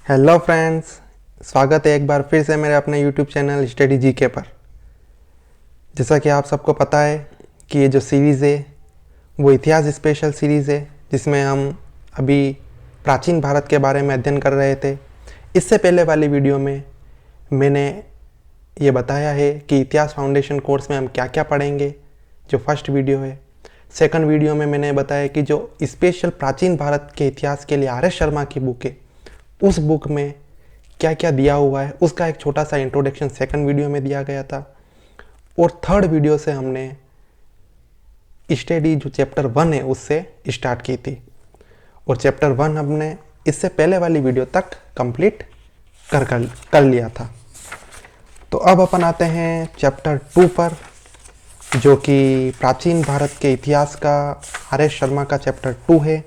Hello friends, स्वागत है एक बार फिर से मेरे अपने यूट्यूब चैनल स्टडी जीके पर। जैसा कि आप सबको पता है कि ये जो सीरीज़ है वो इतिहास स्पेशल सीरीज़ है, जिसमें हम अभी प्राचीन भारत के बारे में अध्ययन कर रहे थे। इससे पहले वाली वीडियो में मैंने ये बताया है कि इतिहास फाउंडेशन कोर्स में हम क्या क्या पढ़ेंगे, जो फर्स्ट वीडियो है। सेकंड वीडियो में मैंने बताया कि जो स्पेशल प्राचीन भारत के इतिहास के लिए आर एस शर्मा की बुक है, उस बुक में क्या क्या दिया हुआ है उसका एक छोटा सा इंट्रोडक्शन सेकंड वीडियो में दिया गया था। और थर्ड वीडियो से हमने स्टडी जो चैप्टर 1 है उससे स्टार्ट की थी, और चैप्टर 1 हमने इससे पहले वाली वीडियो तक कंप्लीट कर लिया था। तो अब अपन आते हैं चैप्टर 2 पर, जो कि प्राचीन भारत के इतिहास का आर एस शर्मा का चैप्टर 2 है।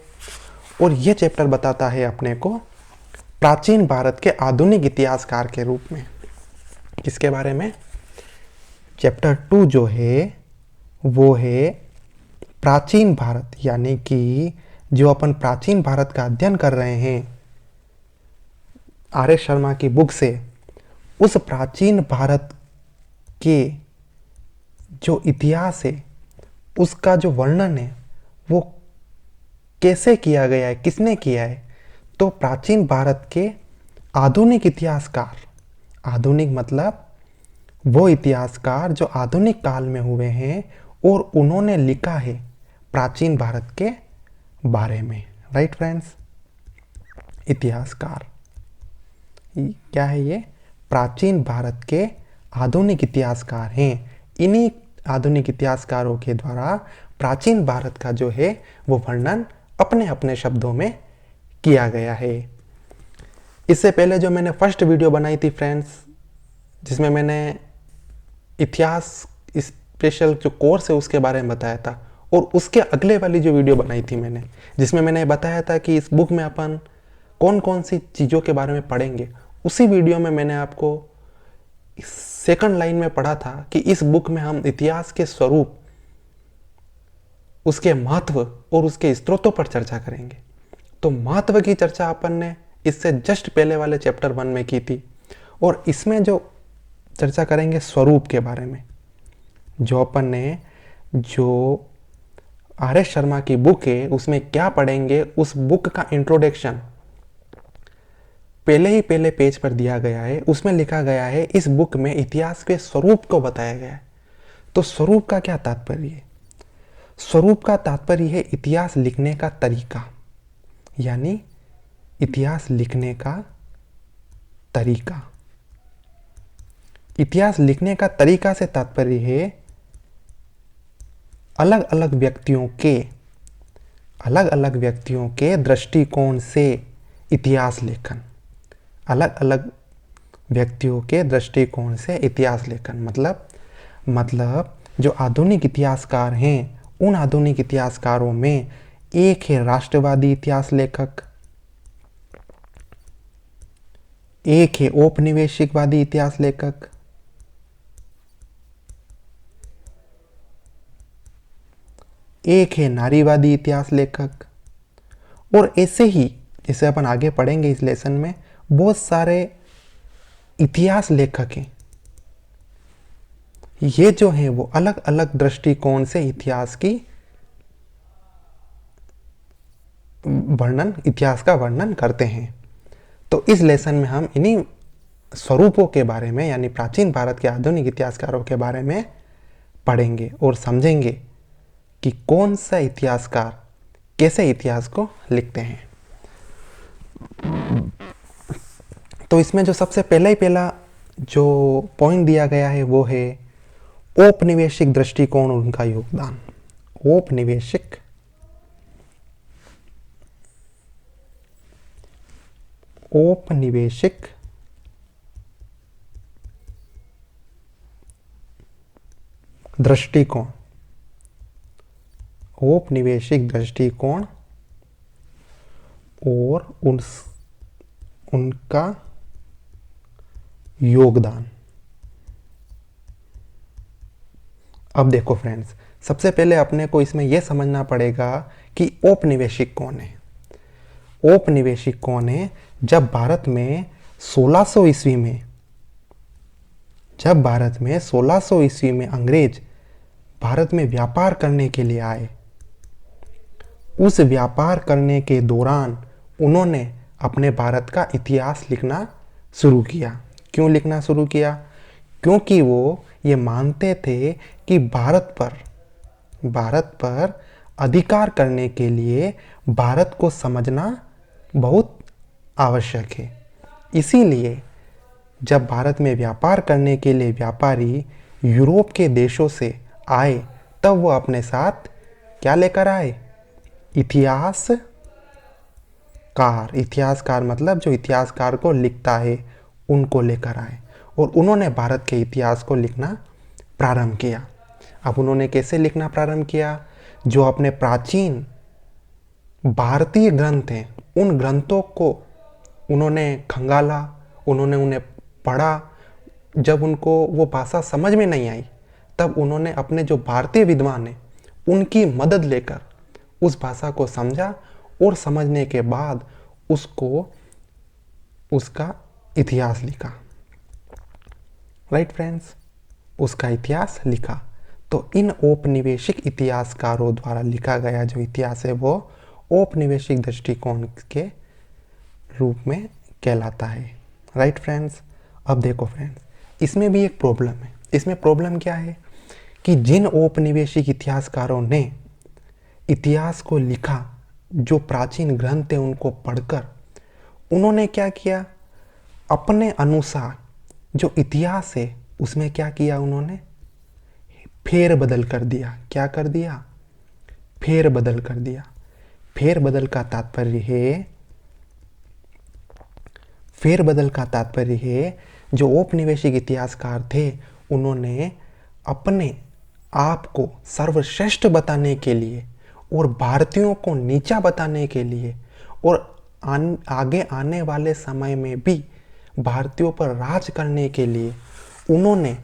और ये चैप्टर बताता है अपने को प्राचीन भारत के आधुनिक इतिहासकार के रूप में। किसके बारे में? चैप्टर 2 जो है वो है प्राचीन भारत, यानी कि जो अपन प्राचीन भारत का अध्ययन कर रहे हैं आर एस शर्मा की बुक से, उस प्राचीन भारत के जो इतिहास है उसका जो वर्णन है वो कैसे किया गया है, किसने किया है। तो प्राचीन भारत के आधुनिक इतिहासकार, आधुनिक मतलब वो इतिहासकार जो आधुनिक काल में हुए हैं और उन्होंने लिखा है प्राचीन भारत के बारे में। राइट फ्रेंड्स, इतिहासकार क्या है? ये प्राचीन भारत के आधुनिक इतिहासकार हैं। इन्हीं आधुनिक इतिहासकारों के द्वारा प्राचीन भारत का जो है वो वर्णन अपने अपने शब्दों में किया गया है। इससे पहले जो मैंने फर्स्ट वीडियो बनाई थी फ्रेंड्स, जिसमें मैंने इतिहास स्पेशल जो कोर्स है उसके बारे में बताया था, और उसके अगले वाली जो वीडियो बनाई थी मैंने, जिसमें मैंने बताया था कि इस बुक में अपन कौन कौन सी चीज़ों के बारे में पढ़ेंगे, उसी वीडियो में मैंने आपको सेकंड लाइन में पढ़ा था कि इस बुक में हम इतिहास के स्वरूप, उसके महत्व और उसके स्रोतों पर चर्चा करेंगे। तो महत्व की चर्चा अपन ने इससे जस्ट पहले वाले चैप्टर 1 में की थी, और इसमें जो चर्चा करेंगे स्वरूप के बारे में। जो अपन ने जो आर एस शर्मा की बुक है उसमें क्या पढ़ेंगे, उस बुक का इंट्रोडक्शन पहले ही पहले पेज पर दिया गया है। उसमें लिखा गया है इस बुक में इतिहास के स्वरूप को बताया गया है। तो स्वरूप का क्या तात्पर्य है? स्वरूप का तात्पर्य है इतिहास लिखने का तरीका, यानी इतिहास लिखने का तरीका। इतिहास लिखने का तरीका से तात्पर्य है अलग अलग व्यक्तियों के दृष्टिकोण से इतिहास लेखन। अलग अलग व्यक्तियों के दृष्टिकोण से इतिहास लेखन मतलब जो आधुनिक इतिहासकार हैं, उन आधुनिक इतिहासकारों में एक है राष्ट्रवादी इतिहास लेखक, एक है औपनिवेशिकवादी इतिहास लेखक, एक है नारीवादी इतिहास लेखक। और ऐसे ही जैसे अपन आगे पढ़ेंगे इस लेसन में, बहुत सारे इतिहास लेखक हैं। ये जो हैं वो अलग अलग दृष्टिकोण से इतिहास का वर्णन करते हैं। तो इस लेसन में हम इन्हीं स्वरूपों के बारे में, यानी प्राचीन भारत के आधुनिक इतिहासकारों के बारे में पढ़ेंगे और समझेंगे कि कौन सा इतिहासकार कैसे इतिहास को लिखते हैं। तो इसमें जो सबसे पहला जो पॉइंट दिया गया है वो है औपनिवेशिक दृष्टिकोण और उनका योगदान। औपनिवेशिक दृष्टिकोण, औपनिवेशिक दृष्टिकोण और उनका योगदान। अब देखो फ्रेंड्स, सबसे पहले अपने को इसमें यह समझना पड़ेगा कि औपनिवेशिक कौन है। औपनिवेशिक कौन है? जब भारत में 1600 ईस्वी में जब भारत में 1600 ईस्वी में अंग्रेज भारत में व्यापार करने के लिए आए, उस व्यापार करने के दौरान उन्होंने अपने भारत का इतिहास लिखना शुरू किया। क्यों लिखना शुरू किया? क्योंकि वो ये मानते थे कि भारत पर अधिकार करने के लिए भारत को समझना बहुत आवश्यक है। इसीलिए जब भारत में व्यापार करने के लिए व्यापारी यूरोप के देशों से आए, तब वो अपने साथ क्या लेकर आए? इतिहासकार मतलब जो इतिहासकार को लिखता है, उनको लेकर आए और उन्होंने भारत के इतिहास को लिखना प्रारंभ किया। अब उन्होंने कैसे लिखना प्रारंभ किया? जो अपने प्राचीन भारतीय ग्रंथ हैं, उन ग्रंथों को उन्होंने खंगाला, उन्होंने उन्हें पढ़ा। जब उनको वो भाषा समझ में नहीं आई, तब उन्होंने अपने जो भारतीय विद्वान हैं उनकी मदद लेकर उस भाषा को समझा और समझने के बाद उसका इतिहास लिखा। राइट फ्रेंड्स, उसका इतिहास लिखा। तो इन औपनिवेशिक इतिहासकारों द्वारा लिखा गया जो इतिहास है वो औपनिवेशिक दृष्टिकोण के रूप में कहलाता है। राइट फ्रेंड्स, अब देखो फ्रेंड्स, इसमें भी एक प्रॉब्लम है। इसमें प्रॉब्लम क्या है कि जिन औपनिवेशिक इतिहासकारों ने इतिहास को लिखा, जो प्राचीन ग्रंथ थे उनको पढ़कर उन्होंने क्या किया? अपने अनुसार जो इतिहास है उसमें क्या किया? उन्होंने फेरबदल कर दिया। क्या कर दिया? फेरबदल कर दिया। फेरबदल का तात्पर्य है जो औपनिवेशिक इतिहासकार थे उन्होंने अपने आप को सर्वश्रेष्ठ बताने के लिए और भारतीयों को नीचा बताने के लिए और आगे आने वाले समय में भी भारतीयों पर राज करने के लिए उन्होंने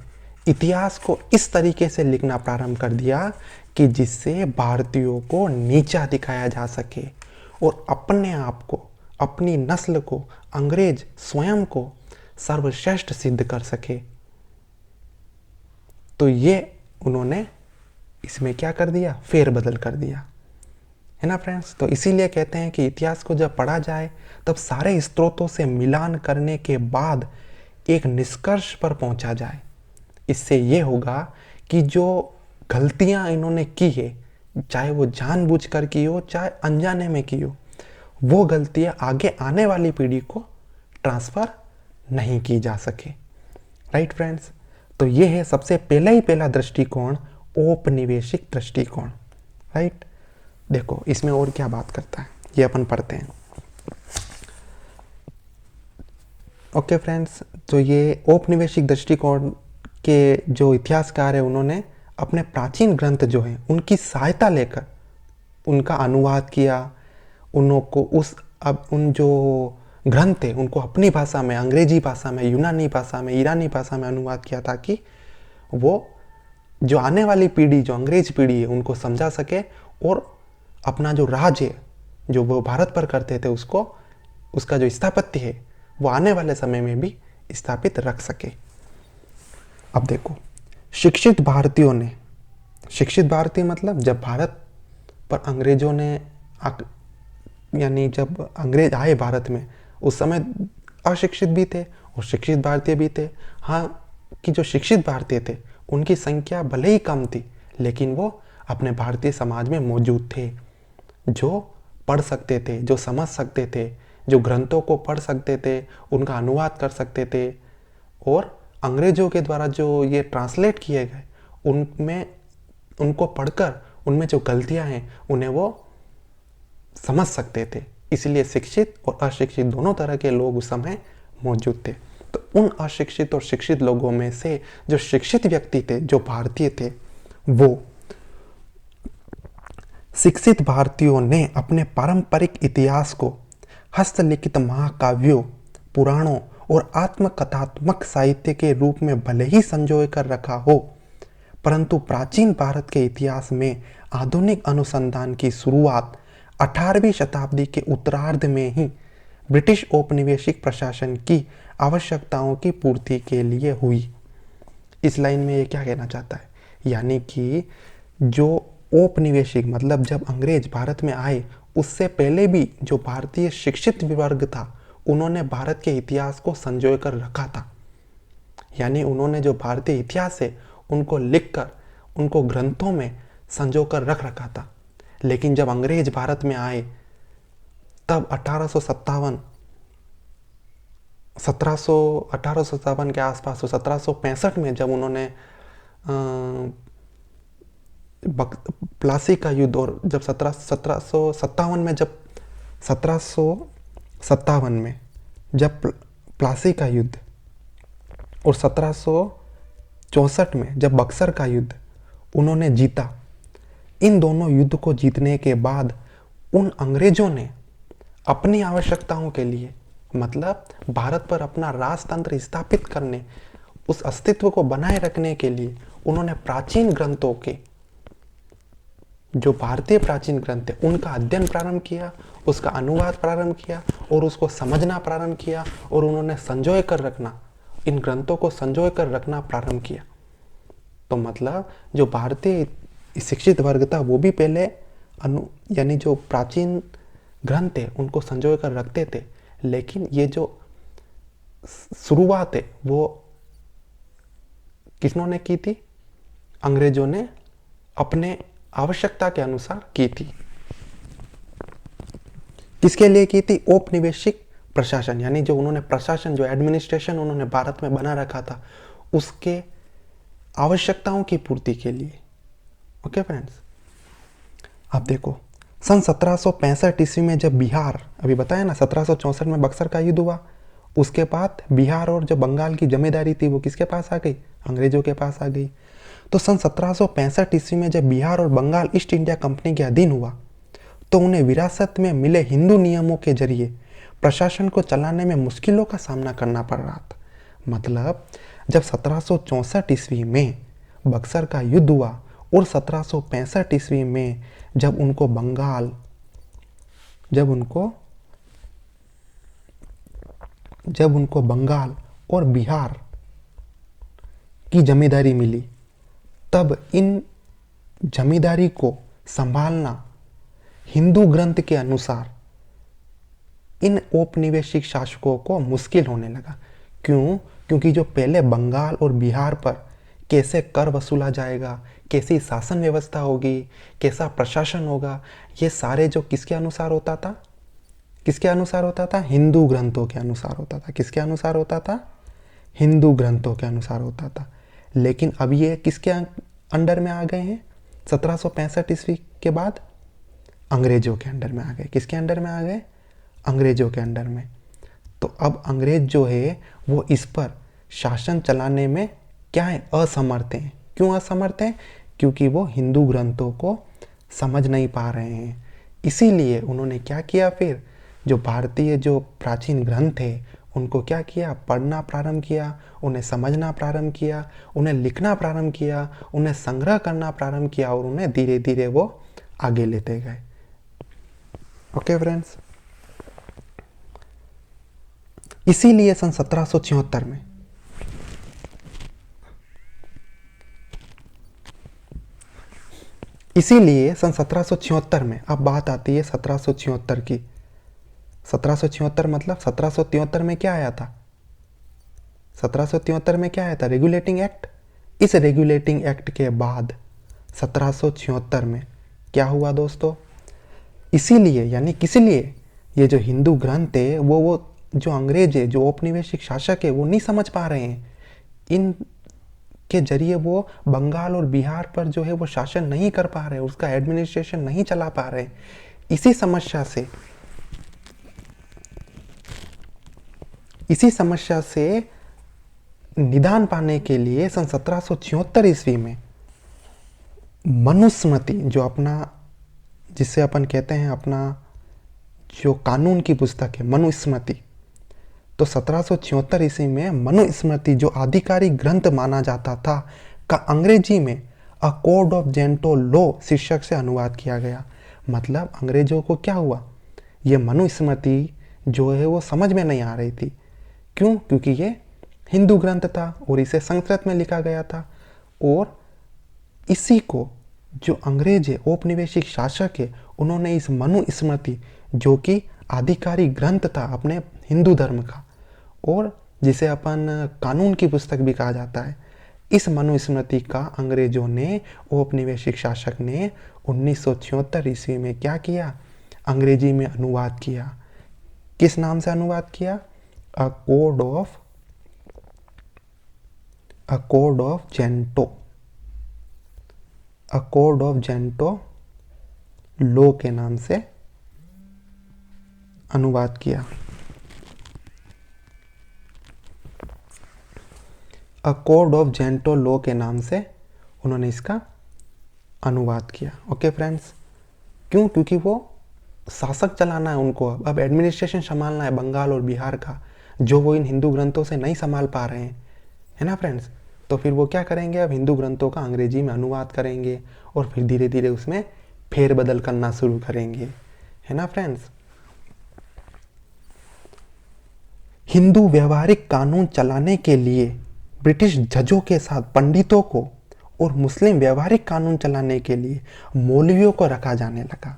इतिहास को इस तरीके से लिखना प्रारंभ कर दिया कि जिससे भारतीयों को नीचा दिखाया जा सके और अपने आप को, अपनी नस्ल को, अंग्रेज स्वयं को सर्वश्रेष्ठ सिद्ध कर सके। तो ये उन्होंने इसमें क्या कर दिया? फेरबदल कर दिया, है ना फ्रेंड्स। तो इसीलिए कहते हैं कि इतिहास को जब पढ़ा जाए तब सारे स्रोतों से मिलान करने के बाद एक निष्कर्ष पर पहुंचा जाए। इससे ये होगा कि जो गलतियां इन्होंने की है, चाहे वो जानबूझकर की हो चाहे अनजाने में की हो, वो गलतियां आगे आने वाली पीढ़ी को ट्रांसफर नहीं की जा सके। राइट फ्रेंड्स, तो ये है सबसे पहला दृष्टिकोण, औपनिवेशिक दृष्टिकोण। राइट, देखो इसमें और क्या बात करता है ये अपन पढ़ते हैं। ओके फ्रेंड्स, तो ये औपनिवेशिक दृष्टिकोण के जो इतिहासकार है उन्होंने अपने प्राचीन ग्रंथ जो है उनकी सहायता लेकर उनका अनुवाद किया। उन जो ग्रंथ थे उनको अपनी भाषा में, अंग्रेजी भाषा में, यूनानी भाषा में, ईरानी भाषा में अनुवाद किया ताकि वो जो आने वाली पीढ़ी, जो अंग्रेज पीढ़ी है, उनको समझा सके और अपना जो राज है जो वो भारत पर करते थे उसका जो स्थापत्य है वो आने वाले समय में भी स्थापित रख सके। अब देखो, शिक्षित भारतीय मतलब जब भारत पर अंग्रेजों ने यानी जब अंग्रेज आए भारत में, उस समय अशिक्षित भी थे और शिक्षित भारतीय भी थे। हाँ, कि जो शिक्षित भारतीय थे उनकी संख्या भले ही कम थी, लेकिन वो अपने भारतीय समाज में मौजूद थे, जो पढ़ सकते थे, जो समझ सकते थे, जो ग्रंथों को पढ़ सकते थे, उनका अनुवाद कर सकते थे और अंग्रेजों के द्वारा जो ये ट्रांसलेट किए गए उनको पढ़कर उनमें जो गलतियां हैं उन्हें वो समझ सकते थे। इसलिए शिक्षित और अशिक्षित दोनों तरह के लोग उस समय मौजूद थे। तो उन अशिक्षित और शिक्षित लोगों में से जो शिक्षित व्यक्ति थे, जो भारतीय थे, वो शिक्षित भारतीयों ने अपने पारंपरिक इतिहास को हस्तलिखित महाकाव्यों, पुराणों और आत्मकथात्मक साहित्य के रूप में भले ही संजोए कर रखा हो, परंतु प्राचीन भारत के इतिहास में आधुनिक अनुसंधान की शुरुआत 18वीं शताब्दी के उत्तरार्ध में ही ब्रिटिश औपनिवेशिक प्रशासन की आवश्यकताओं की पूर्ति के लिए हुई। इस लाइन में ये क्या कहना चाहता है, यानी कि जो औपनिवेशिक मतलब जब अंग्रेज भारत में आए उससे पहले भी जो भारतीय शिक्षित वर्ग था उन्होंने भारत के इतिहास को संजो कर रखा था। यानी उन्होंने जो भारतीय इतिहास है उनको लिखकर उनको ग्रंथों में संजो कर रख रखा था। लेकिन जब अंग्रेज भारत में आए तब 1857 के आसपास 1765 में जब उन्होंने प्लासी का युद्ध, और जब 1757 में जब 1757 में जब प्लासी का युद्ध और 1764 में जब बक्सर का युद्ध उन्होंने जीता, इन दोनों युद्ध को जीतने के बाद उन अंग्रेजों ने अपनी आवश्यकताओं के लिए मतलब भारत पर अपना राजतंत्र स्थापित करने, उस अस्तित्व को बनाए रखने के लिए उन्होंने प्राचीन ग्रंथों के जो भारतीय प्राचीन ग्रंथ है उनका अध्ययन प्रारंभ किया, उसका अनुवाद प्रारंभ किया और उसको समझना प्रारंभ किया और उन्होंने संजोए कर रखना, इन ग्रंथों को संजोए कर रखना प्रारंभ किया। तो मतलब जो भारतीय शिक्षित वर्ग था वो भी पहले यानी जो प्राचीन ग्रंथ है उनको संजोए कर रखते थे, लेकिन ये जो शुरुआत है वो किसने की थी? अंग्रेजों ने अपने आवश्यकता के अनुसार की थी। किसके लिए की थी? औपनिवेशिक प्रशासन, यानी जो उन्होंने प्रशासन जो एडमिनिस्ट्रेशन उन्होंने भारत में बना रखा था उसके आवश्यकताओं की पूर्ति के लिए। ओके फ्रेंड्स, अब देखो सन 1765 ईस्वी में जब बिहार, अभी बताया ना 1764 में बक्सर का युद्ध हुआ, उसके बाद बिहार और जो बंगाल की जमींदारी थी वो किसके पास आ गई? अंग्रेजों के पास आ गई। तो सन 1765 ईस्वी में जब बिहार और बंगाल ईस्ट इंडिया कंपनी के अधीन हुआ तो उन्हें विरासत में मिले हिंदू नियमों के जरिए प्रशासन को चलाने में मुश्किलों का सामना करना पड़ रहा था। मतलब जब 1764 ईस्वी में बक्सर का युद्ध हुआ और 1765 ईस्वी में जब उनको बंगाल और बिहार की जमींदारी मिली, तब इन जमींदारी को संभालना हिंदू ग्रंथ के अनुसार इन औपनिवेशिक शासकों को मुश्किल होने लगा। क्यों? क्योंकि जो पहले बंगाल और बिहार पर कैसे कर वसूला जाएगा, कैसी शासन व्यवस्था होगी, कैसा प्रशासन होगा, ये सारे जो किसके अनुसार होता था? किसके अनुसार होता था? हिंदू ग्रंथों के अनुसार होता था। किसके अनुसार होता था? हिंदू ग्रंथों के अनुसार होता था। लेकिन अब ये किसके अंडर में आ गए हैं? 1765 ईस्वी के बाद अंग्रेजों के अंडर में आ गए। किसके अंडर में आ गए? अंग्रेजों के अंडर में। तो अब अंग्रेज जो है वो इस पर शासन चलाने में क्या है? असमर्थ हैं। क्यों असमर्थ हैं? क्योंकि वो हिंदू ग्रंथों को समझ नहीं पा रहे हैं। इसीलिए उन्होंने क्या किया, फिर जो भारतीय जो प्राचीन ग्रंथ है उनको क्या किया? पढ़ना प्रारंभ किया, उन्हें समझना प्रारंभ किया, उन्हें लिखना प्रारंभ किया, उन्हें संग्रह करना प्रारंभ किया और उन्हें धीरे धीरे वो आगे लेते गए। ओके फ्रेंड्स, इसीलिए सन 1776 में अब बात आती है 1776 की। 1776 मतलब 1773 में क्या आया था? 1773 में क्या आया था? Regulating act. इस रेगुलेटिंग एक्ट के बाद 1776 में क्या हुआ दोस्तों? इसीलिए यानी किस लिए ये जो हिंदू ग्रंथ है वो जो अंग्रेज है, जो औपनिवेशिक शासक है, वो नहीं समझ पा रहे हैं। इन के जरिए वो बंगाल और बिहार पर जो है वो शासन नहीं कर पा रहे, उसका एडमिनिस्ट्रेशन नहीं चला पा रहे। इसी समस्या से निदान पाने के लिए सन 1776 ईस्वी में मनुस्मृति, जो अपना जिसे अपन कहते हैं अपना जो कानून की पुस्तक है मनुस्मृति, तो 1776 ईस्वी में मनुस्मृति जो आधिकारिक ग्रंथ माना जाता था का अंग्रेजी में अ कोड ऑफ जेंटो लॉ शीर्षक से अनुवाद किया गया। मतलब अंग्रेजों को क्या हुआ? ये मनुस्मृति जो है वो समझ में नहीं आ रही थी। क्यों? क्योंकि ये हिंदू ग्रंथ था और इसे संस्कृत में लिखा गया था, और इसी को जो अंग्रेज है, औपनिवेशिक शासक है, उन्होंने इस मनुस्मृति, जो कि आधिकारिक ग्रंथ था अपने हिंदू धर्म का, और जिसे अपन कानून की पुस्तक भी कहा जाता है, इस मनुस्मृति का अंग्रेजों ने, औपनिवेशिक शासक ने 1976 ईस्वी में क्या किया? अंग्रेजी में अनुवाद किया। किस नाम से अनुवाद किया? A code of gentoo, a code of gentoo law के नाम से अनुवाद किया। A code of gentoo law के नाम से उन्होंने इसका अनुवाद किया। ओके फ्रेंड्स, क्यों? क्योंकि वो शासक चलाना है उनको, अब एडमिनिस्ट्रेशन संभालना है बंगाल और बिहार का, जो वो इन हिंदू ग्रंथों से नहीं संभाल पा रहे हैं, है ना फ्रेंड्स। तो फिर वो क्या करेंगे? अब हिंदू ग्रंथों का अंग्रेजी में अनुवाद करेंगे और फिर धीरे धीरे उसमें फेरबदल करना शुरू करेंगे, है ना फ्रेंड्स। हिंदू व्यवहारिक कानून चलाने के लिए ब्रिटिश जजों के साथ पंडितों को, और मुस्लिम व्यवहारिक कानून चलाने के लिए मौलवियों को रखा जाने लगा।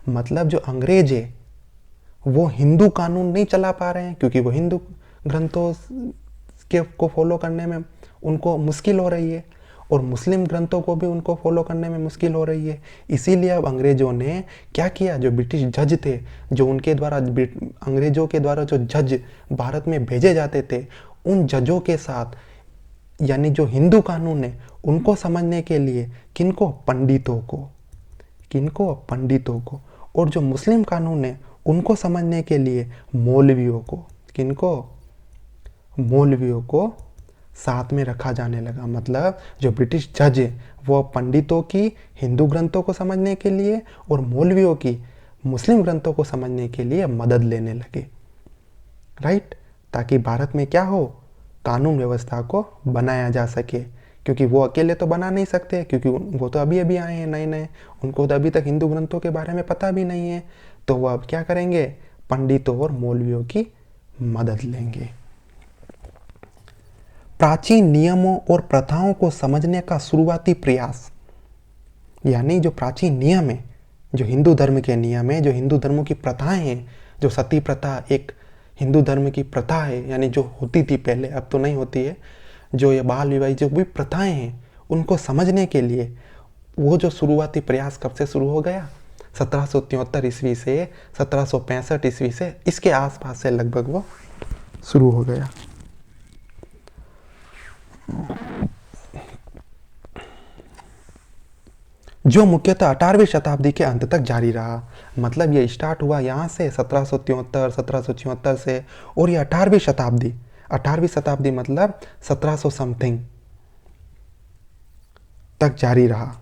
मतलब जो अंग्रेज है वो हिंदू कानून नहीं चला पा रहे हैं, क्योंकि वो हिंदू ग्रंथों के को फॉलो करने में उनको मुश्किल हो रही है, और मुस्लिम ग्रंथों को भी उनको फॉलो करने में मुश्किल हो रही है। इसीलिए अब अंग्रेजों ने क्या किया? जो ब्रिटिश जज थे, जो उनके द्वारा, अंग्रेजों के द्वारा जो जज भारत में भेजे जाते थे, उन जजों के साथ, यानी जो हिंदू कानून है उनको समझने के लिए किनको? पंडितों को, और जो मुस्लिम कानून है उनको समझने के लिए मौलवियों को, मौलवियों को साथ में रखा जाने लगा। मतलब जो ब्रिटिश जज है वो पंडितों की हिंदू ग्रंथों को समझने के लिए और मौलवियों की मुस्लिम ग्रंथों को समझने के लिए मदद लेने लगे, राइट, ताकि भारत में क्या हो? कानून व्यवस्था को बनाया जा सके, क्योंकि वो अकेले तो बना नहीं सकते, क्योंकि वो तो अभी अभी आए हैं नए, उनको तो अभी तक हिंदू ग्रंथों के बारे में पता भी नहीं है। तो वो अब क्या करेंगे? पंडितों और मौलवियों की मदद लेंगे। प्राचीन नियमों और प्रथाओं को समझने का शुरुआती प्रयास, यानी जो प्राचीन नियम है, जो हिंदू धर्म के नियम है, जो हिंदू धर्मों की प्रथाएं हैं, जो सती प्रथा एक हिंदू धर्म की प्रथा है, यानी जो होती थी पहले, अब तो नहीं होती है, जो ये बाल विवाह जो भी प्रथाएं हैं, उनको समझने के लिए वो जो शुरुआती प्रयास कब से शुरू हो गया? 1773 ईस्वी से 1765 ईस्वी से, इसके आसपास से लगभग वो शुरू हो गया। जो मुख्यतः 18वीं शताब्दी के अंत तक जारी रहा। मतलब ये स्टार्ट हुआ यहाँ से 1773 1774 से, और ये 18वीं शताब्दी मतलब 1700 समथिंग तक जारी रहा।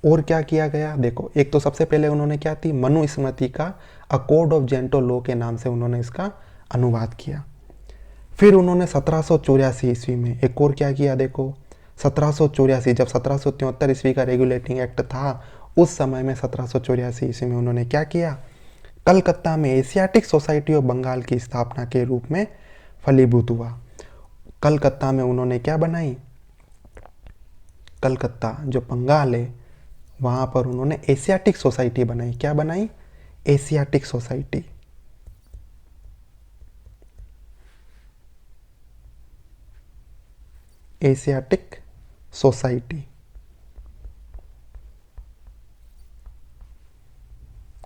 और क्या किया गया? देखो, एक तो सबसे पहले उन्होंने क्या थी? मनुस्मृति का अ कोड ऑफ जेंटो लॉ के नाम से उन्होंने इसका अनुवाद किया। फिर उन्होंने 1784 ईस्वी में एक और क्या किया? देखो, 1784, जब 1773 ईस्वी का रेगुलेटिंग एक्ट था, उस समय में 1784 ईस्वी में उन्होंने क्या किया? कलकत्ता में एशियाटिक सोसाइटी ऑफ बंगाल की स्थापना के रूप में फलीभूत हुआ। कलकत्ता में उन्होंने क्या बनाई? कलकत्ता जो बंगाल है वहाँ पर उन्होंने एशियाटिक सोसाइटी बनाई। क्या बनाई? Asiatic society. Asiatic society,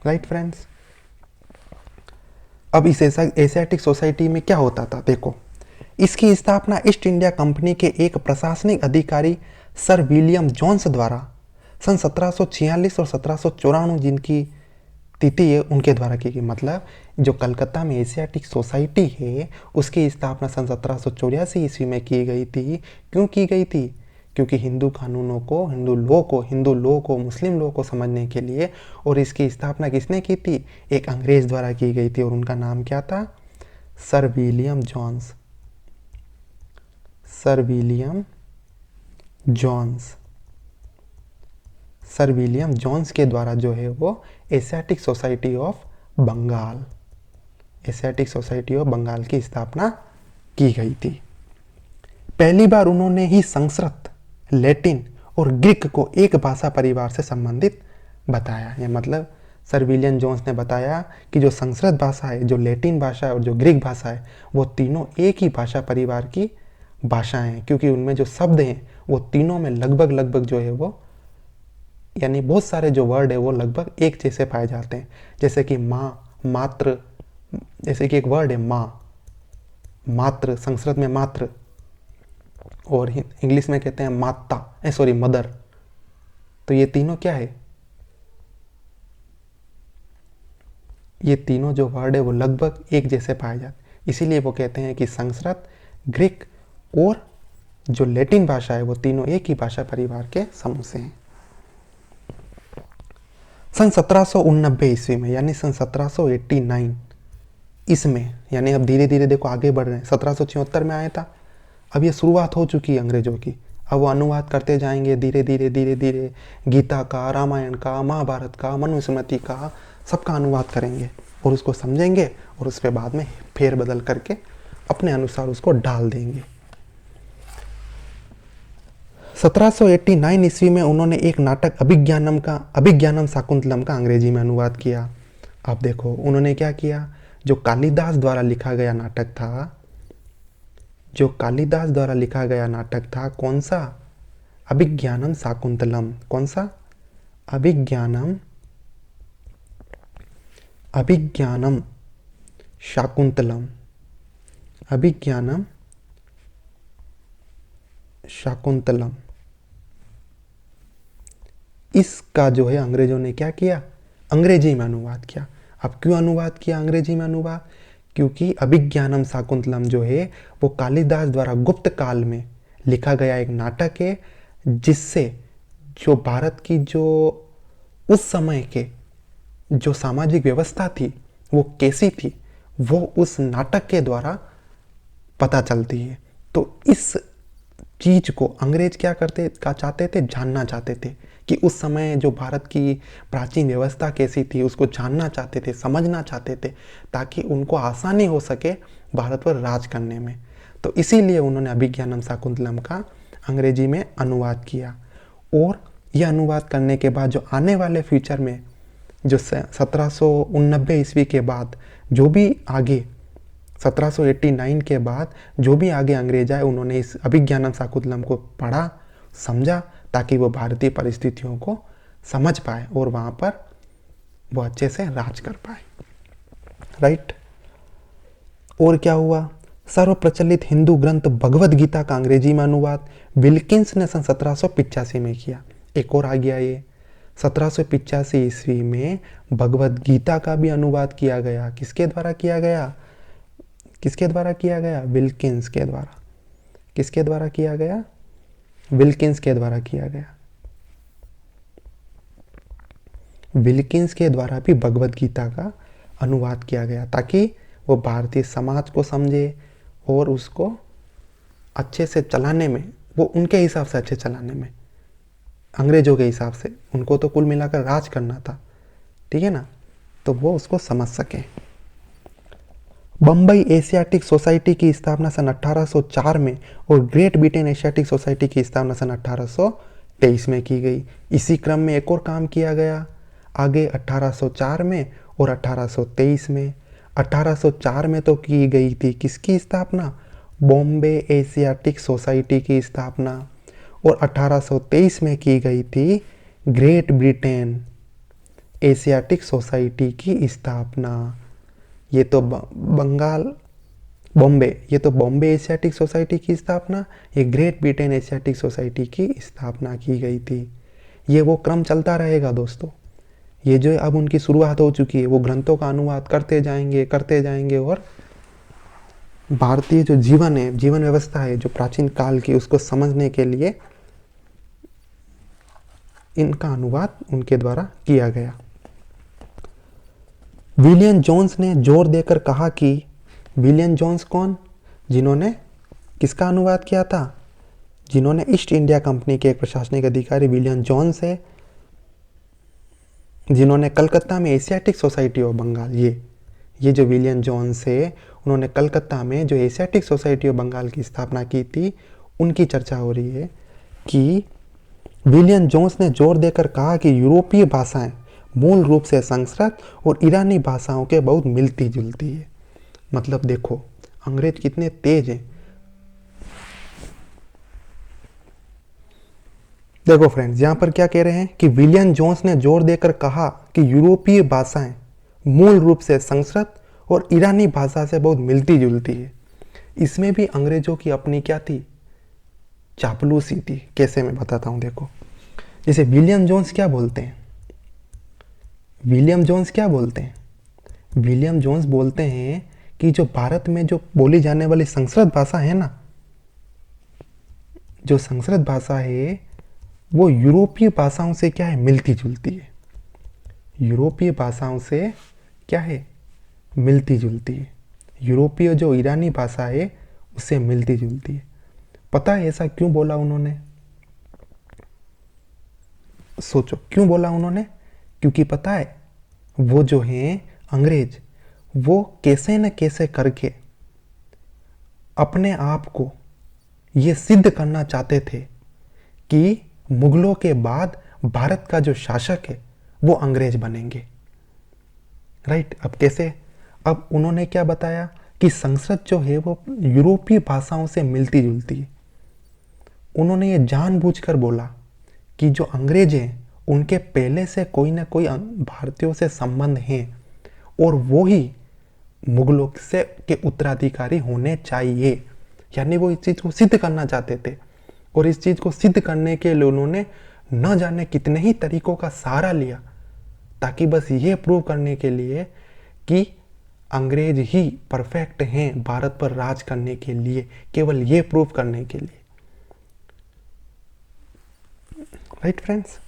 right friends. अब इस एशियाटिक सोसाइटी में क्या होता था? देखो, इसकी स्थापना ईस्ट इंडिया कंपनी के एक प्रशासनिक अधिकारी सर विलियम जोन्स द्वारा सन 1746 और 1794, जिनकी तिथि है, उनके द्वारा की गई। मतलब जो कलकत्ता में एशियाटिक सोसाइटी है उसकी स्थापना सन 1784 ईस्वी में की गई थी। क्यों की गई थी? क्योंकि हिंदू कानूनों को, हिंदू लॉ को मुस्लिम लॉ को समझने के लिए। और इसकी स्थापना किसने की थी? एक अंग्रेज द्वारा की गई थी, और उनका नाम क्या था? Sir William Jones. Sir William Jones. Sir William Jones के द्वारा जो है वो Asiatic Society of Bengal Asiatic Society of Bengal की स्थापना की गई थी। पहली बार उन्होंने ही संस्कृत, लैटिन और ग्रीक को एक भाषा परिवार से संबंधित बताया। ये मतलब सर विलियम जोन्स ने बताया कि जो संस्कृत भाषा है, जो लैटिन भाषा है और जो ग्रीक भाषा है, वो तीनों एक ही भाषा परिवार की भाषाएं हैं, क्योंकि उनमें जो शब्द हैं वो तीनों में लगभग जो है वो, यानी बहुत सारे जो वर्ड है वो लगभग एक जैसे पाए जाते हैं। जैसे कि माँ, मात्र, जैसे कि एक वर्ड है माँ, मात्र, संस्कृत में मात्र, और इंग्लिश में कहते हैं माता, सॉरी मदर। तो ये तीनों क्या है, ये तीनों जो वर्ड है वो लगभग एक जैसे पाए जाते हैं। इसीलिए वो कहते हैं कि संस्कृत, ग्रीक और जो लैटिन भाषा है वो तीनों एक ही भाषा परिवार के समूह से हैं। सन 1789 ईस्वी में, यानी सन 1789 इसमें, यानी अब धीरे धीरे देखो आगे बढ़ रहे हैं। 1776 में आया था, अब ये शुरुआत हो चुकी है अंग्रेजों की। अब वो अनुवाद करते जाएंगे धीरे धीरे गीता का, रामायण का, महाभारत का, मनुस्मृति का, सबका अनुवाद करेंगे और उसको समझेंगे और उस पर बाद में फेर बदल करके अपने अनुसार उसको डाल देंगे। 1789 ईस्वी में उन्होंने एक नाटक अभिज्ञानम शाकुंतलम का अंग्रेजी में अनुवाद किया। अब देखो उन्होंने क्या किया, जो कालिदास द्वारा लिखा गया नाटक था, जो कालिदास द्वारा लिखा गया नाटक था, कौन सा, अभिज्ञानम शाकुंतलम, कौन सा, अभिज्ञानम शाकुंतलम, अभिज्ञानम शाकुंतलम, इसका जो है अंग्रेजों ने क्या किया, अंग्रेजी में अनुवाद किया। अब क्यों अनुवाद किया अंग्रेजी में अनुवाद, क्योंकि अभिज्ञानम शाकुंतलम जो है वो कालिदास द्वारा गुप्त काल में लिखा गया एक नाटक है, जिससे जो भारत की जो उस समय के जो सामाजिक व्यवस्था थी वो कैसी थी, वो उस नाटक के द्वारा पता चलती है। तो इस चीज को अंग्रेज क्या चाहते थे, जानना चाहते थे कि उस समय जो भारत की प्राचीन व्यवस्था कैसी थी, उसको जानना चाहते थे, समझना चाहते थे, ताकि उनको आसानी हो सके भारत पर राज करने में। तो इसीलिए उन्होंने अभिज्ञानम शाकुंतलम का अंग्रेजी में अनुवाद किया। और यह अनुवाद करने के बाद जो आने वाले फ्यूचर में, जो 1789 ईस्वी के बाद जो भी आगे, 1789 के बाद जो भी आगे अंग्रेज आए, उन्होंने इस अभिज्ञानम शाकुंतलम को पढ़ा, समझा, ताकि वो भारतीय परिस्थितियों को समझ पाए और वहाँ पर वो अच्छे से राज कर पाए। राइट। और क्या हुआ, सर्वप्रचलित हिंदू ग्रंथ भगवद गीता का अंग्रेजी में अनुवाद विल्किंस ने सन 1785 में किया। एक और आ गया ये 1785 ईस्वी में भगवद गीता का भी अनुवाद किया गया। किसके द्वारा किया गया, किसके द्वारा किया गया, विल्किंस के द्वारा। किसके द्वारा किया गया, विल्किंस के द्वारा किया गया। विल्किंस के द्वारा भी भगवद गीता का अनुवाद किया गया, ताकि वो भारतीय समाज को समझे और उसको अच्छे से चलाने में, वो उनके हिसाब से अच्छे चलाने में, अंग्रेजों के हिसाब से, उनको तो कुल मिलाकर राज करना था, ठीक है ना, तो वो उसको समझ सके। बम्बई एशियाटिक सोसाइटी की स्थापना सन 1804 में और ग्रेट ब्रिटेन एशियाटिक सोसाइटी की स्थापना सन 1823 में की गई। इसी क्रम में एक और काम किया गया आगे 1804 में और 1823 में। 1804 में तो की गई थी किसकी स्थापना, बॉम्बे एशियाटिक सोसाइटी की स्थापना, और 1823 में की गई थी ग्रेट ब्रिटेन एशियाटिक सोसाइटी की स्थापना। ये तो बॉम्बे, ये तो बॉम्बे एशियाटिक सोसाइटी की स्थापना, ये ग्रेट ब्रिटेन एशियाटिक सोसाइटी की स्थापना की गई थी। ये वो क्रम चलता रहेगा दोस्तों। ये जो अब उनकी शुरुआत हो चुकी है, वो ग्रंथों का अनुवाद करते जाएंगे और भारतीय जो जीवन है, जीवन व्यवस्था है जो प्राचीन काल की, उसको समझने के लिए इनका अनुवाद उनके द्वारा किया गया। विलियम जोन्स ने जोर देकर कहा कि, विलियम जोन्स कौन, जिन्होंने किसका अनुवाद किया था, जिन्होंने ईस्ट इंडिया कंपनी के एक प्रशासनिक अधिकारी विलियम जोन्स है, जिन्होंने कलकत्ता में एशियाटिक सोसाइटी ऑफ बंगाल, ये ये जो विलियम जोन्स है, उन्होंने कलकत्ता में जो एशियाटिक सोसाइटी ऑफ बंगाल की स्थापना की थी, उनकी चर्चा हो रही है कि विलियम जोन्स ने जोर देकर कहा कि यूरोपीय भाषाएं मूल रूप से संस्कृत और ईरानी भाषाओं के बहुत मिलती जुलती है। मतलब देखो अंग्रेज कितने तेज हैं। देखो फ्रेंड्स, यहाँ पर क्या कह रहे हैं कि विलियम जोन्स ने जोर देकर कहा कि यूरोपीय भाषाएं मूल रूप से संस्कृत और ईरानी भाषा से बहुत मिलती जुलती है। इसमें भी अंग्रेजों की अपनी क्या थी, चापलूसी थी। कैसे, मैं बताता हूँ। देखो जैसे विलियम जोन्स क्या बोलते हैं, विलियम जोन्स क्या बोलते हैं, विलियम जोन्स बोलते हैं कि जो भारत में जो बोली जाने वाली संस्कृत भाषा है ना, जो संस्कृत भाषा है वो यूरोपीय भाषाओं से क्या है, मिलती जुलती है। यूरोपीय भाषाओं से क्या है, मिलती जुलती है। यूरोपीय जो ईरानी भाषा है उससे मिलती जुलती है। पता है ऐसा क्यों बोला उन्होंने? सोचो क्यों बोला उन्होंने। क्योंकि पता है वो जो हैं अंग्रेज, वो कैसे न कैसे करके अपने आप को ये सिद्ध करना चाहते थे कि मुगलों के बाद भारत का जो शासक है वो अंग्रेज बनेंगे। राइट। अब कैसे? अब उन्होंने क्या बताया कि संस्कृत जो है वो यूरोपीय भाषाओं से मिलती जुलती है। उन्होंने ये जानबूझकर बोला कि जो अंग्रेज हैं उनके पहले से कोई ना कोई भारतीयों से संबंध हैं और वो ही मुगलों से के उत्तराधिकारी होने चाहिए। यानी वो इस चीज़ को सिद्ध करना चाहते थे, और इस चीज़ को सिद्ध करने के लिए उन्होंने न जाने कितने ही तरीकों का सहारा लिया, ताकि बस ये प्रूव करने के लिए कि अंग्रेज ही परफेक्ट हैं भारत पर राज करने के लिए, केवल ये प्रूव करने के लिए। Right friends.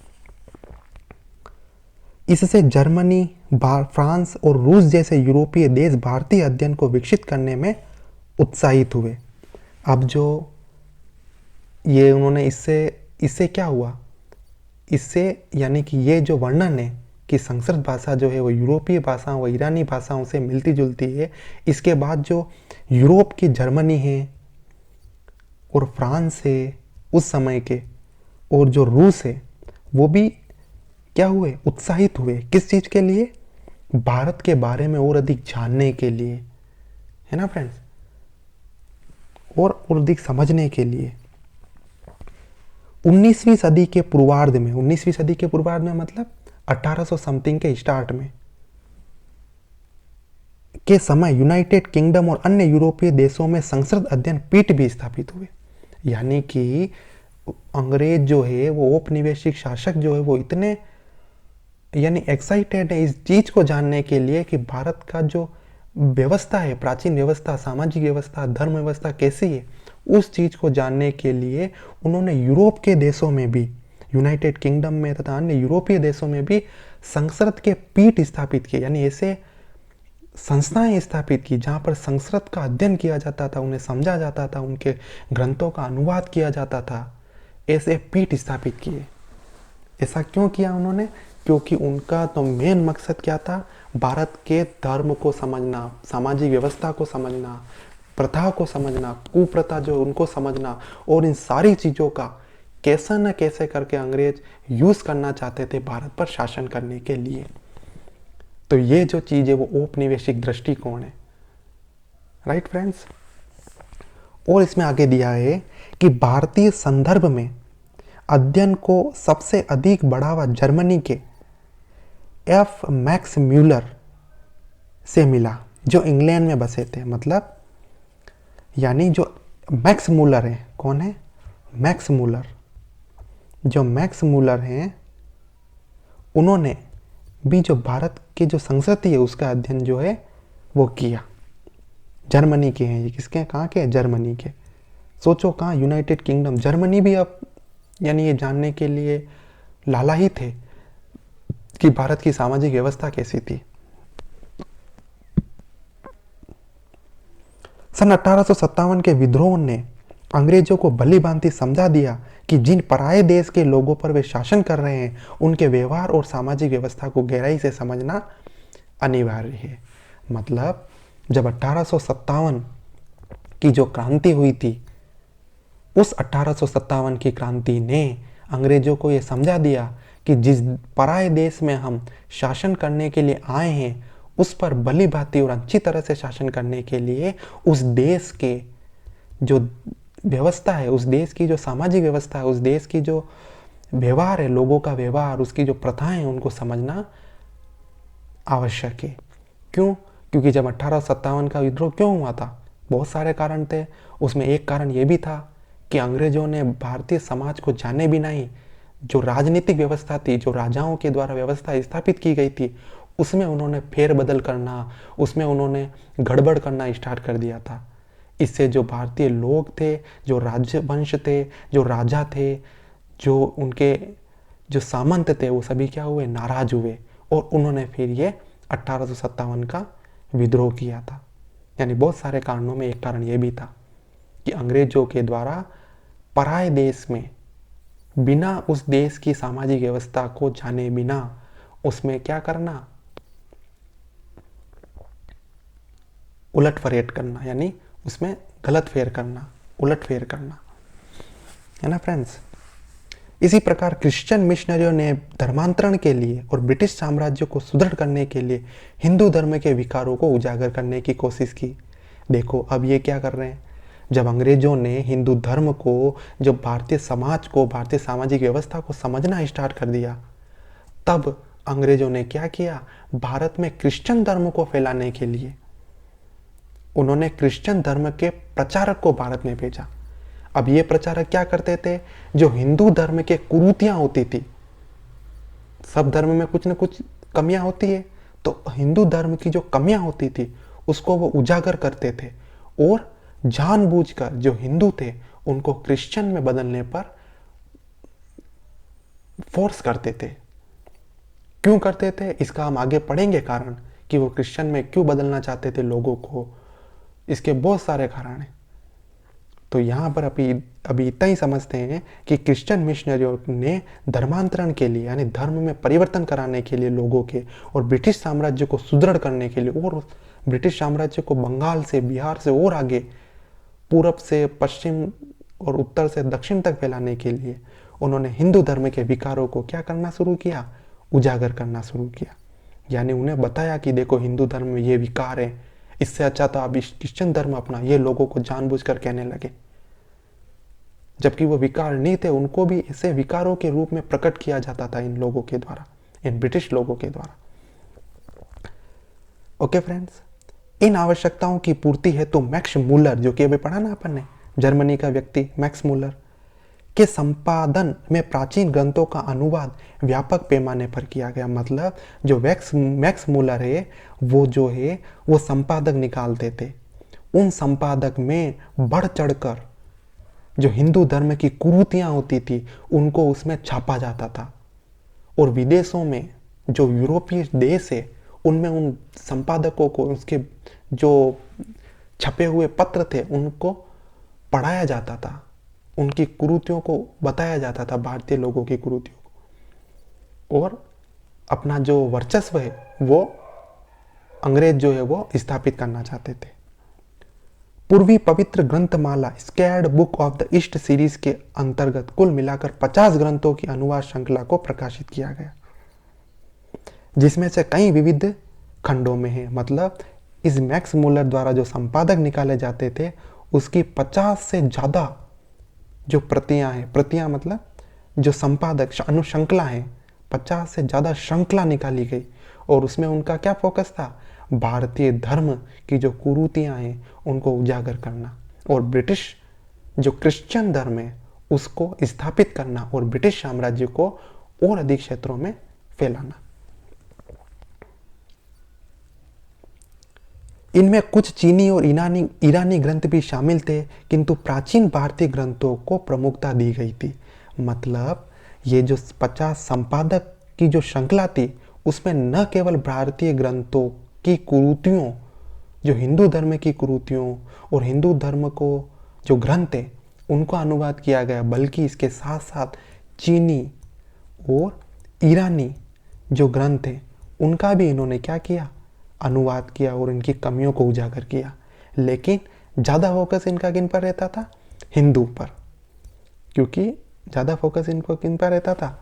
इससे जर्मनी, फ्रांस और रूस जैसे यूरोपीय देश भारतीय अध्ययन को विकसित करने में उत्साहित हुए। अब जो ये उन्होंने इससे क्या हुआ, इससे यानी कि ये जो वर्णन है कि संस्कृत भाषा जो है वो यूरोपीय भाषाओं व ईरानी भाषाओं से मिलती जुलती है, इसके बाद जो यूरोप की जर्मनी है और फ्रांस है उस समय के, और जो रूस है, वो भी क्या हुए, उत्साहित हुए। किस चीज़ के लिए? भारत के बारे में और अधिक जानने के लिए, है ना फ्रेंड्स, और अधिक समझने के लिए। 19वीं सदी के पूर्वार्ध में, 19वीं सदी के पूर्वार्ध में मतलब 1800 समथिंग के स्टार्ट में के समय यूनाइटेड किंगडम और अन्य यूरोपीय देशों में संस्कृत अध्ययन पीठ भी स्थापित हुए। यानी कि अंग्रेज जो है वो औपनिवेशिक शासक जो है वो इतने यानी एक्साइटेड है इस चीज को जानने के लिए कि भारत का जो व्यवस्था है, प्राचीन व्यवस्था, सामाजिक व्यवस्था, धर्म व्यवस्था कैसी है, उस चीज को जानने के लिए उन्होंने यूरोप के देशों में भी, यूनाइटेड किंगडम में तथा अन्य यूरोपीय देशों में भी संस्कृत के पीठ स्थापित किए। यानी ऐसे संस्थाएं स्थापित की जहाँ पर संस्कृत का अध्ययन किया जाता था, उन्हें समझा जाता था, उनके ग्रंथों का अनुवाद किया जाता था। ऐसे पीठ स्थापित किए। ऐसा क्यों किया उन्होंने? क्योंकि उनका तो मेन मकसद क्या था, भारत के धर्म को समझना, सामाजिक व्यवस्था को समझना, प्रथा को समझना, कुप्रथा जो उनको समझना, और इन सारी चीज़ों का कैसा न कैसे करके अंग्रेज यूज़ करना चाहते थे भारत पर शासन करने के लिए। तो ये जो चीज़ है वो औपनिवेशिक दृष्टिकोण है। Right friends. और इसमें आगे दिया है कि भारतीय संदर्भ में अध्ययन को सबसे अधिक बढ़ावा जर्मनी के एफ मैक्स म्यूलर से मिला, जो इंग्लैंड में बसे थे। मतलब यानी जो मैक्स मूलर है, कौन है? Max Muller. जो मैक्स मूलर हैं उन्होंने भी जो भारत की जो संस्कृति है उसका अध्ययन जो है वो किया। जर्मनी के हैं ये। किसके? कहाँ के? जर्मनी के। सोचो कहाँ? United kingdom. जर्मनी भी अब यानी ये जानने के लिए लाला ही थे कि भारत की सामाजिक व्यवस्था कैसी थी। सन 1857 के विद्रोह ने अंग्रेजों को भली भांति समझा दिया कि जिन पराये देश के लोगों पर वे शासन कर रहे हैं उनके व्यवहार और सामाजिक व्यवस्था को गहराई से समझना अनिवार्य है। मतलब जब 1857 की जो क्रांति हुई थी, उस 1857 की क्रांति ने अंग्रेजों को ये समझा दिया कि जिस पराये देश में हम शासन करने के लिए आए हैं, उस पर भली भांति और अच्छी तरह से शासन करने के लिए उस देश के जो व्यवस्था है, उस देश की जो सामाजिक व्यवस्था है, उस देश की जो व्यवहार है, लोगों का व्यवहार, उसकी जो प्रथाएं हैं, उनको समझना आवश्यक है। क्यों? क्योंकि जब 1857 का विद्रोह क्यों हुआ था, बहुत सारे कारण थे। उसमें एक कारण ये भी था कि अंग्रेजों ने भारतीय समाज को जाने बिना ही जो राजनीतिक व्यवस्था थी, जो राजाओं के द्वारा व्यवस्था स्थापित की गई थी, उसमें उन्होंने फेरबदल करना, उसमें उन्होंने गड़बड़ करना स्टार्ट कर दिया था। इससे जो भारतीय लोग थे, जो राजवंश थे, जो राजा थे, जो उनके जो सामंत थे, वो सभी क्या हुए, नाराज हुए, और उन्होंने फिर ये 1857 का विद्रोह किया था। यानी बहुत सारे कारणों में एक कारण ये भी था कि अंग्रेजों के द्वारा पराये देश में बिना उस देश की सामाजिक व्यवस्था को जाने बिना उसमें क्या करना, उलटफेर करना, यानी उसमें गलत फेर करना, उलटफेर करना, है ना फ्रेंड्स। इसी प्रकार क्रिश्चियन मिशनरियों ने धर्मांतरण के लिए और ब्रिटिश साम्राज्य को सुदृढ़ करने के लिए हिंदू धर्म के विकारों को उजागर करने की कोशिश की। देखो अब ये क्या कर रहे हैं, जब अंग्रेजों ने हिंदू धर्म को, जब भारतीय समाज को, भारतीय सामाजिक व्यवस्था को समझना स्टार्ट कर दिया, तब अंग्रेजों ने क्या किया, भारत में क्रिश्चियन धर्म को फैलाने के लिए उन्होंने क्रिश्चियन धर्म के प्रचारक को भारत में भेजा। अब ये प्रचारक क्या करते थे, जो हिंदू धर्म के कुरीतियां होती थी, सब धर्म में कुछ न कुछ कमियां होती है, तो हिंदू धर्म की जो कमियां होती थी उसको वो उजागर करते थे, और जानबूझकर जो हिंदू थे उनको क्रिश्चियन में बदलने पर फोर्स करते थे। क्यों करते थे, इसका हम आगे पढ़ेंगे कारण, कि वो क्रिश्चियन में क्यों बदलना चाहते थे लोगों को। इसके बहुत सारे कारण हैं। तो यहाँ पर अभी इतना ही समझते हैं कि क्रिश्चियन मिशनरियों ने धर्मांतरण के लिए, यानी धर्म में परिवर्तन कराने के लिए लोगों के, और ब्रिटिश साम्राज्य को सुदृढ़ करने के लिए, और ब्रिटिश साम्राज्य को बंगाल से, बिहार से और आगे, पूरब से पश्चिम और उत्तर से दक्षिण तक फैलाने के लिए उन्होंने हिंदू धर्म के विकारों को क्या करना शुरू किया, उजागर करना शुरू किया। यानी उन्हें बताया कि देखो हिंदू धर्म में ये विकार है, इससे अच्छा तो आप क्रिश्चियन धर्म अपना, ये लोगों को जानबूझकर कहने लगे। जबकि वो विकार नहीं थे, उनको भी ऐसे विकारों के रूप में प्रकट किया जाता था इन लोगों के द्वारा, इन ब्रिटिश लोगों के द्वारा। ओके फ्रेंड्स, इन आवश्यकताओं की पूर्ति है तो मैक्स मूलर, जो कि अभी पढ़ा ना अपन ने, जर्मनी का व्यक्ति मैक्स मूलर, के संपादन में प्राचीन ग्रंथों का अनुवाद व्यापक पैमाने पर किया गया। मतलब जो मैक्स मूलर है, वो जो है वो संपादक निकालते थे, उन संपादक में बढ़ चढ़कर जो हिंदू धर्म की कुरीतियां होती थी उनको उसमें छापा जाता था, और विदेशों में जो यूरोपीय देश है उनमें उन संपादकों को, उसके जो छपे हुए पत्र थे उनको पढ़ाया जाता था, उनकी कुरीतियों को बताया जाता था, भारतीय लोगों की कुरीतियों को, और अपना जो वर्चस्व है वो अंग्रेज जो है वो स्थापित करना चाहते थे। पूर्वी पवित्र ग्रंथमाला sacred book of the east series के अंतर्गत कुल मिलाकर 50 ग्रंथों की अनुवाद श्रृंखला को प्रकाशित किया गया, जिसमें से कई विविध खंडों में है। मतलब इस मैक्स मूलर द्वारा जो संपादक निकाले जाते थे उसकी 50 से ज्यादा जो प्रतियां हैं, प्रतियां मतलब जो संपादक अनुश्रृंखला है, 50 से ज्यादा श्रृंखला निकाली गई, और उसमें उनका क्या फोकस था, भारतीय धर्म की जो कुरीतियां हैं उनको उजागर करना, और ब्रिटिश जो क्रिश्चियन धर्म है उसको स्थापित करना, और ब्रिटिश साम्राज्य को और अधिक क्षेत्रों में फैलाना। इनमें कुछ चीनी और ईरानी ग्रंथ भी शामिल थे, किंतु प्राचीन भारतीय ग्रंथों को प्रमुखता दी गई थी। मतलब ये जो 50 संपादक की जो श्रृंखला थी उसमें न केवल भारतीय ग्रंथों की कुरीतियों, जो हिंदू धर्म की कुरीतियों और हिंदू धर्म को जो ग्रंथ है उनको अनुवाद किया गया, बल्कि इसके साथ साथ चीनी और ईरानी जो ग्रंथ है उनका भी इन्होंने क्या किया, अनुवाद किया और इनकी कमियों को उजागर किया। लेकिन ज़्यादा फोकस इनका किन पर रहता था? हिंदू पर। क्योंकि ज़्यादा फोकस इनको किन पर रहता था?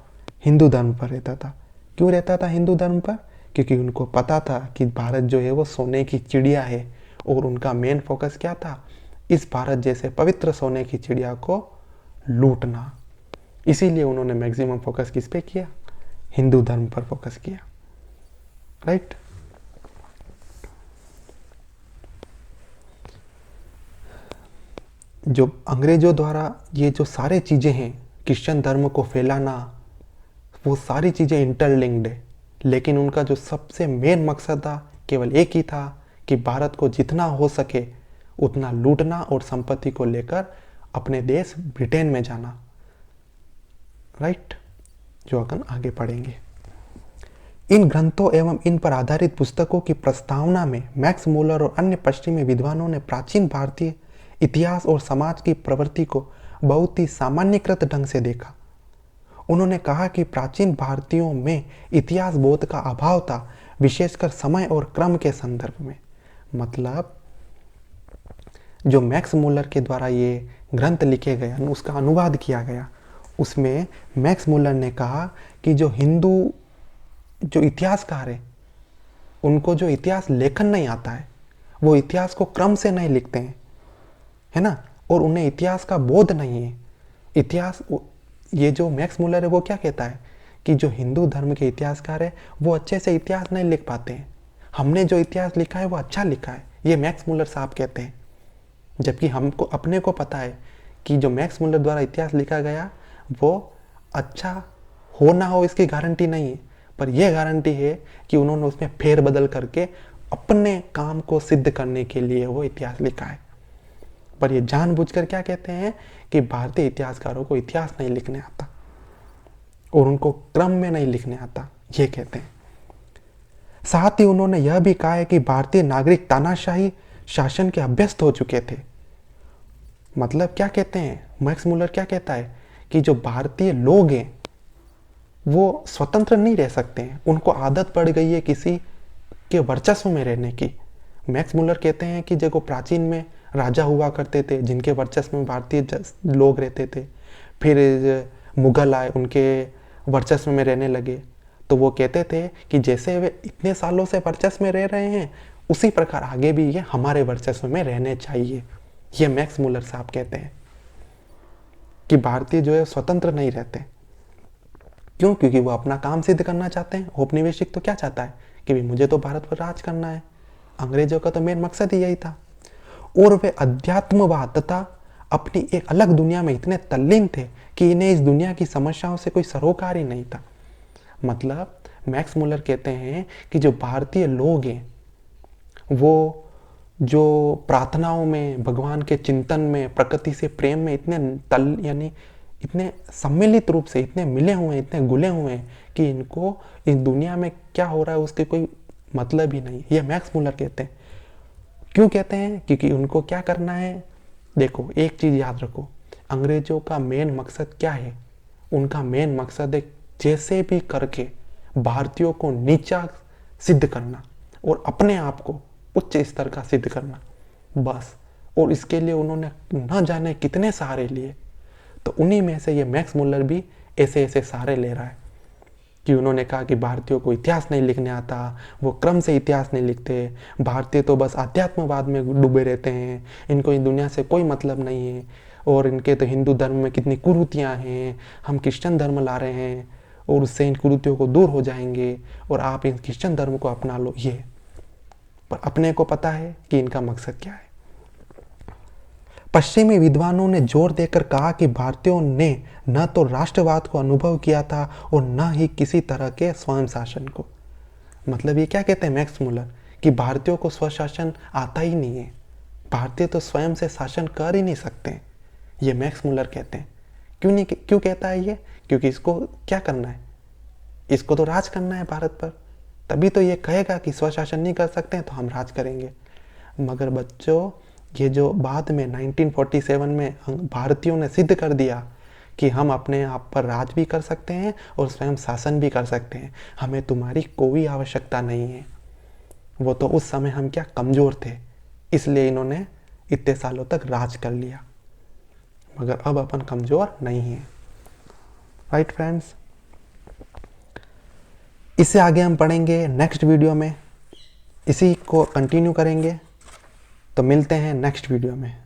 हिंदू धर्म पर रहता था। क्यों रहता था हिंदू धर्म पर? क्योंकि उनको पता था कि भारत जो है वो सोने की चिड़िया है, और उनका मेन फोकस क्या था? इस भारत जैसे पवित्र सोने की चिड़िया को लूटना। इसीलिए उन्होंने मैक्सिमम फोकस किस पे किया? हिंदू धर्म पर फोकस किया। राइट। जो अंग्रेजों द्वारा ये जो सारे चीज़ें हैं, क्रिश्चियन धर्म को फैलाना, वो सारी चीज़ें इंटरलिंक्ड है। लेकिन उनका जो सबसे मेन मकसद था केवल एक ही था कि भारत को जितना हो सके उतना लूटना और संपत्ति को लेकर अपने देश ब्रिटेन में जाना। राइट। जो अपन आगे पढ़ेंगे। इन ग्रंथों एवं इन पर आधारित पुस्तकों की प्रस्तावना में मैक्स मूलर और अन्य पश्चिमी विद्वानों ने प्राचीन भारतीय इतिहास और समाज की प्रवृत्ति को बहुत ही सामान्यकृत ढंग से देखा। उन्होंने कहा कि प्राचीन भारतीयों में इतिहास बोध का अभाव था, विशेषकर समय और क्रम के संदर्भ में। मतलब जो मैक्स मूलर के द्वारा ये ग्रंथ लिखे गए, उसका अनुवाद किया गया, उसमें मैक्स मूलर ने कहा कि जो हिंदू जो इतिहासकार है, उनको जो इतिहास लेखन नहीं आता है, वो इतिहास को क्रम से नहीं लिखते हैं, है ना, और उन्हें इतिहास का बोध नहीं है। इतिहास, ये जो मैक्स मूलर है वो क्या कहता है कि जो हिंदू धर्म के इतिहासकार है वो अच्छे से इतिहास नहीं लिख पाते हैं। हमने जो इतिहास लिखा है वो अच्छा लिखा है, ये मैक्स मूलर साहब कहते हैं। जबकि हमको अपने को पता है कि जो मैक्स मूलर द्वारा इतिहास लिखा गया वो अच्छा हो ना हो इसकी गारंटी नहीं है, पर यह गारंटी है कि उन्होंने उसमें फेरबदल करके अपने काम को सिद्ध करने के लिए वो इतिहास लिखा है। पर ये जानबूझकर क्या कहते हैं कि भारतीय इतिहासकारों को इतिहास नहीं लिखने आता और उनको क्रम में नहीं लिखने आता, ये कहते हैं। साथ ही उन्होंने यह भी कहा है कि भारतीय नागरिक तानाशाही शासन के अभ्यस्त हो चुके थे। मतलब क्या कहते हैं मैक्स मूलर, क्या कहता है कि जो भारतीय लोग हैं वो स्वतंत्र नहीं रह सकते हैं, उनको आदत पड़ गई है किसी के वर्चस्व में रहने की। मैक्स मूलर कहते हैं कि जो प्राचीन में राजा हुआ करते थे जिनके वर्चस्व में भारतीय लोग रहते थे, फिर मुगल आए, उनके वर्चस्व में रहने लगे, तो वो कहते थे कि जैसे वे इतने सालों से वर्चस्व में रह रहे हैं उसी प्रकार आगे भी ये हमारे वर्चस्व में रहने चाहिए। ये मैक्स मूलर साहब कहते हैं कि भारतीय जो है स्वतंत्र नहीं रहते। क्यों? क्योंकि वो अपना काम सिद्ध करना चाहते हैं। औपनिवेशिक तो क्या चाहता है कि भी मुझे तो भारत पर राज करना है। अंग्रेजों का तो मेन मकसद ही यही था। और वे अध्यात्मवाद तथा अपनी एक अलग दुनिया में इतने तल्लीन थे कि इन्हें इस दुनिया की समस्याओं से कोई सरोकार ही नहीं था। मतलब मैक्स मूलर कहते हैं कि जो भारतीय लोग हैं वो जो प्रार्थनाओं में, भगवान के चिंतन में, प्रकृति से प्रेम में इतने यानी इतने सम्मिलित रूप से इतने मिले हुए हैं, इतने घुले हुए हैं कि इनको इस दुनिया में क्या हो रहा है उसके कोई मतलब ही नहीं। ये मैक्स मूलर कहते हैं। क्यों कहते हैं? क्योंकि उनको क्या करना है। देखो एक चीज याद रखो, अंग्रेजों का मेन मकसद क्या है? उनका मेन मकसद है जैसे भी करके भारतीयों को नीचा सिद्ध करना और अपने आप को उच्च स्तर का सिद्ध करना, बस। और इसके लिए उन्होंने न जाने कितने सहारे लिए। तो उन्हीं में से ये मैक्स मूलर भी ऐसे ऐसे सहारे ले रहा है कि उन्होंने कहा कि भारतीयों को इतिहास नहीं लिखने आता, वो क्रम से इतिहास नहीं लिखते, भारतीय तो बस आध्यात्मवाद में डूबे रहते हैं, इनको इस दुनिया से कोई मतलब नहीं है, और इनके तो हिंदू धर्म में कितनी कुरीतियाँ हैं, हम क्रिश्चियन धर्म ला रहे हैं और उससे इन कुरीतियों को दूर हो जाएंगे और आप इन क्रिश्चियन धर्म को अपना लो। ये पर अपने को पता है कि इनका मकसद क्या है। पश्चिमी विद्वानों ने जोर देकर कहा कि भारतीयों ने न तो राष्ट्रवाद को अनुभव किया था और न ही किसी तरह के स्वयं शासन को। मतलब ये क्या कहते हैं मैक्स मूलर कि भारतीयों को स्वशासन आता ही नहीं है, भारतीय तो स्वयं से शासन कर ही नहीं सकते। ये मैक्स मूलर कहते हैं। क्यों कहता है ये? क्योंकि इसको क्या करना है, इसको तो राज करना है भारत पर, तभी तो ये कहेगा कि स्वशासन नहीं कर सकते हैं तो हम राज करेंगे। मगर बच्चों, ये जो बाद में 1947 में भारतीयों ने सिद्ध कर दिया कि हम अपने आप पर राज भी कर सकते हैं और स्वयं शासन भी कर सकते हैं, हमें तुम्हारी कोई आवश्यकता नहीं है। वो तो उस समय हम क्या कमज़ोर थे, इसलिए इन्होंने इतने सालों तक राज कर लिया, मगर अब अपन कमज़ोर नहीं हैं। राइट फ्रेंड्स, इससे आगे हम पढ़ेंगे नेक्स्ट वीडियो में, इसी को कंटिन्यू करेंगे। तो मिलते हैं नेक्स्ट वीडियो में।